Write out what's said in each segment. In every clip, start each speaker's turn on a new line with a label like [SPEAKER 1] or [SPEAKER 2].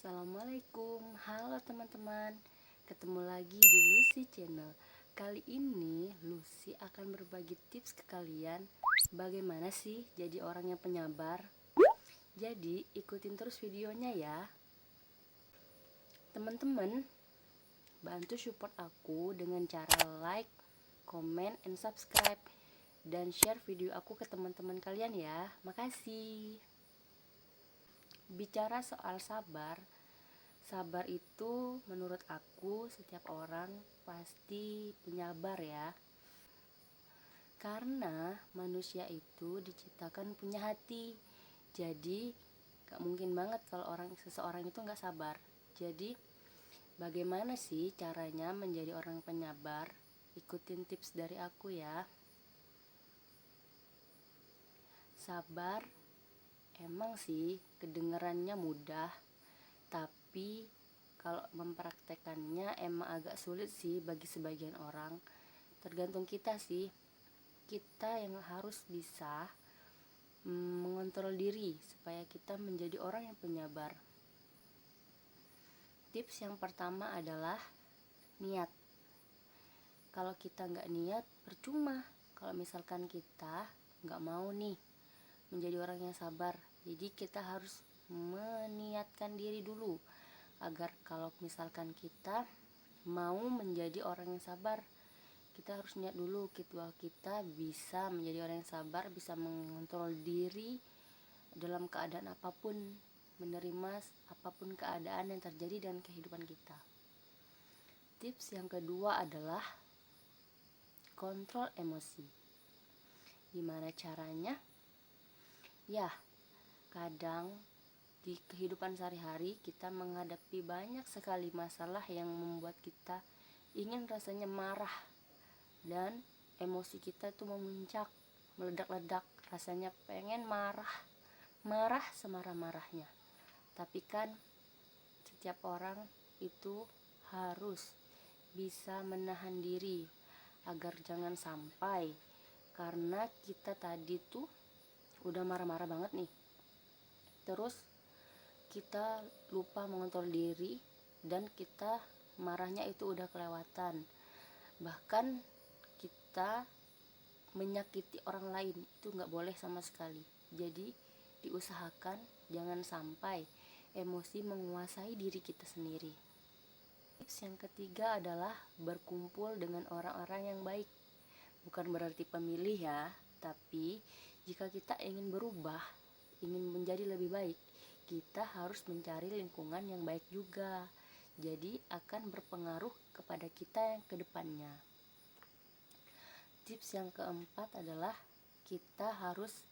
[SPEAKER 1] Assalamualaikum, halo teman-teman. Ketemu lagi di Lucy Channel. Kali ini Lucy akan berbagi tips ke kalian bagaimana sih jadi orang yang penyabar. Jadi ikutin terus videonya ya. Teman-teman, bantu support aku dengan cara like, comment, and subscribe, dan share video aku ke teman-teman kalian ya. Makasih. Bicara soal sabar, sabar itu menurut aku setiap orang pasti penyabar ya. Karena manusia itu diciptakan punya hati. Jadi gak mungkin banget kalau seseorang itu gak sabar. Jadi bagaimana sih caranya menjadi orang penyabar? Ikutin tips dari aku ya. Sabar emang sih kedengarannya mudah, tapi kalau mempraktekannya emang agak sulit sih bagi sebagian orang. Tergantung kita sih. Kita yang harus bisa mengontrol diri supaya kita menjadi orang yang penyabar. Tips yang pertama adalah niat. Kalau kita nggak niat, percuma. Kalau misalkan kita nggak mau nih menjadi orang yang sabar, jadi kita harus meniatkan diri dulu agar kalau misalkan kita mau menjadi orang yang sabar, kita harus niat dulu bahwa kita bisa menjadi orang yang sabar, bisa mengontrol diri dalam keadaan apapun, menerima apapun keadaan yang terjadi dalam kehidupan kita. Tips yang kedua adalah kontrol emosi. Gimana caranya? Ya, kadang di kehidupan sehari-hari kita menghadapi banyak sekali masalah yang membuat kita ingin rasanya marah, dan emosi kita itu memuncak, meledak-ledak, rasanya pengen marah semarah-marahnya. Tapi kan setiap orang itu harus bisa menahan diri agar jangan sampai, karena kita tadi tuh udah marah-marah banget nih, terus kita lupa mengontrol diri dan kita marahnya itu udah kelewatan, bahkan kita menyakiti orang lain, itu nggak boleh sama sekali. Jadi diusahakan jangan sampai emosi menguasai diri kita sendiri. Tips yang ketiga adalah berkumpul dengan orang-orang yang baik. Bukan berarti pemilih ya, tapi jika kita ingin berubah, ingin menjadi lebih baik, kita harus mencari lingkungan yang baik juga. Jadi akan berpengaruh kepada kita yang kedepannya. Tips yang keempat adalah kita harus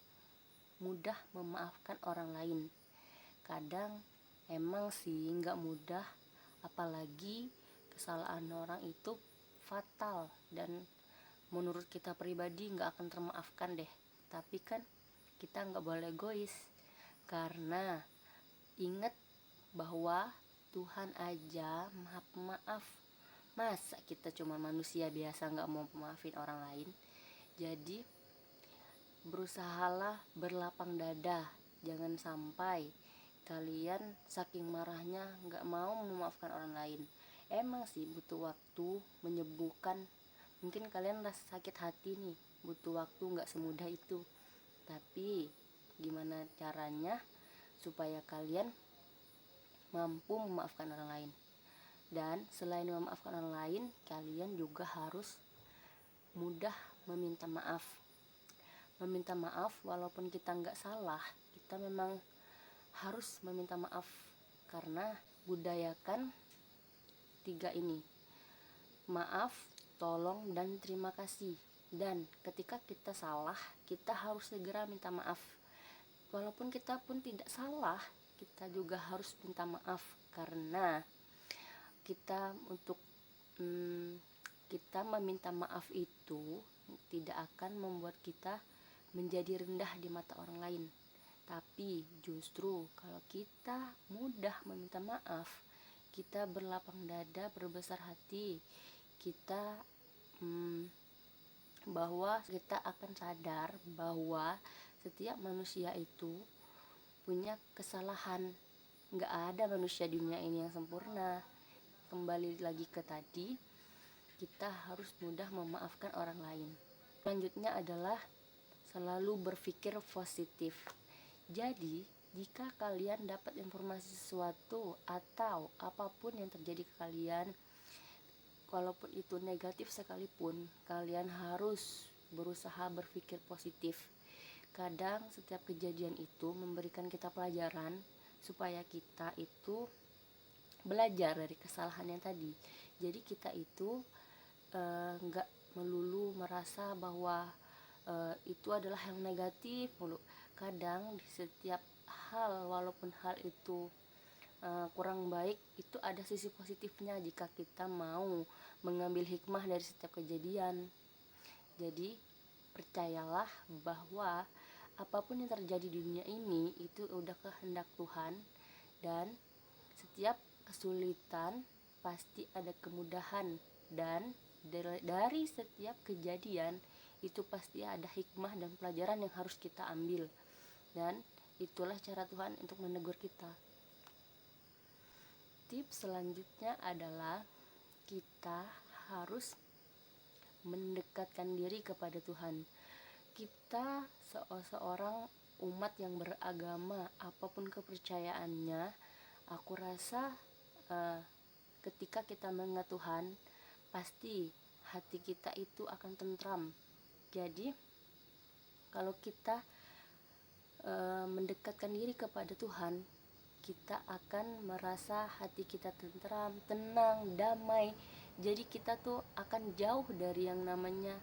[SPEAKER 1] mudah memaafkan orang lain. Kadang emang sih nggak mudah, apalagi kesalahan orang itu fatal dan menurut kita pribadi nggak akan termaafkan deh. Tapi kan kita nggak boleh egois, karena ingat bahwa Tuhan aja maha pemaaf. Masa kita cuma manusia biasa nggak mau maafin orang lain? Jadi berusahalah berlapang dada, jangan sampai kalian saking marahnya nggak mau memaafkan orang lain. Emang sih butuh waktu menyembuhkan. Mungkin kalian rasa sakit hati nih, butuh waktu, nggak semudah itu. Tapi gimana caranya supaya kalian mampu memaafkan orang lain? Dan selain memaafkan orang lain, kalian juga harus mudah meminta maaf. Meminta maaf walaupun kita nggak salah, kita memang harus meminta maaf, karena budayakan 3 ini: maaf, tolong, dan terima kasih. Dan ketika kita salah, kita harus segera minta maaf. Walaupun kita pun tidak salah, kita juga harus minta maaf, karena kita kita meminta maaf itu tidak akan membuat kita menjadi rendah di mata orang lain. Tapi justru kalau kita mudah meminta maaf, kita berlapang dada, berbesar hati, kita bahwa kita akan sadar bahwa setiap manusia itu punya kesalahan, nggak ada manusia di dunia ini yang sempurna. Kembali lagi ke tadi, kita harus mudah memaafkan orang lain. Selanjutnya adalah selalu berpikir positif. Jadi, jika kalian dapat informasi sesuatu atau apapun yang terjadi ke kalian, walaupun itu negatif sekalipun, kalian harus berusaha berpikir positif. Kadang setiap kejadian itu memberikan kita pelajaran supaya kita itu belajar dari kesalahan yang tadi. Jadi kita itu nggak melulu merasa bahwa itu adalah yang negatif mulu. Kadang di setiap hal, walaupun hal itu kurang baik, itu ada sisi positifnya jika kita mau mengambil hikmah dari setiap kejadian. Jadi percayalah bahwa apapun yang terjadi di dunia ini itu udah kehendak Tuhan, dan setiap kesulitan pasti ada kemudahan, dan dari setiap kejadian itu pasti ada hikmah dan pelajaran yang harus kita ambil, dan itulah cara Tuhan untuk menegur kita. Tips selanjutnya adalah kita harus mendekatkan diri kepada Tuhan. Kita seorang umat yang beragama, apapun kepercayaannya, aku rasa ketika kita mengingat Tuhan, pasti hati kita itu akan tentram. Jadi kalau kita mendekatkan diri kepada Tuhan, kita akan merasa hati kita tentram, tenang, damai. Jadi kita tuh akan jauh dari yang namanya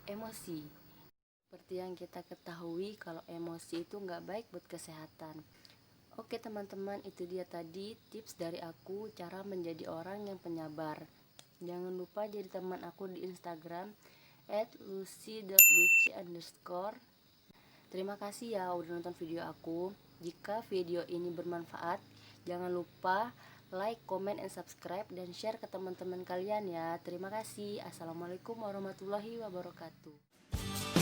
[SPEAKER 1] emosi. Seperti yang kita ketahui kalau emosi itu nggak baik buat kesehatan. Oke teman-teman, itu dia tadi tips dari aku cara menjadi orang yang penyabar. Jangan lupa jadi teman aku di Instagram @lucy.lucy_. Terima kasih ya udah nonton video aku. Jika video ini bermanfaat, jangan lupa like, comment, and subscribe, dan share ke teman-teman kalian ya. Terima kasih. Assalamualaikum warahmatullahi wabarakatuh.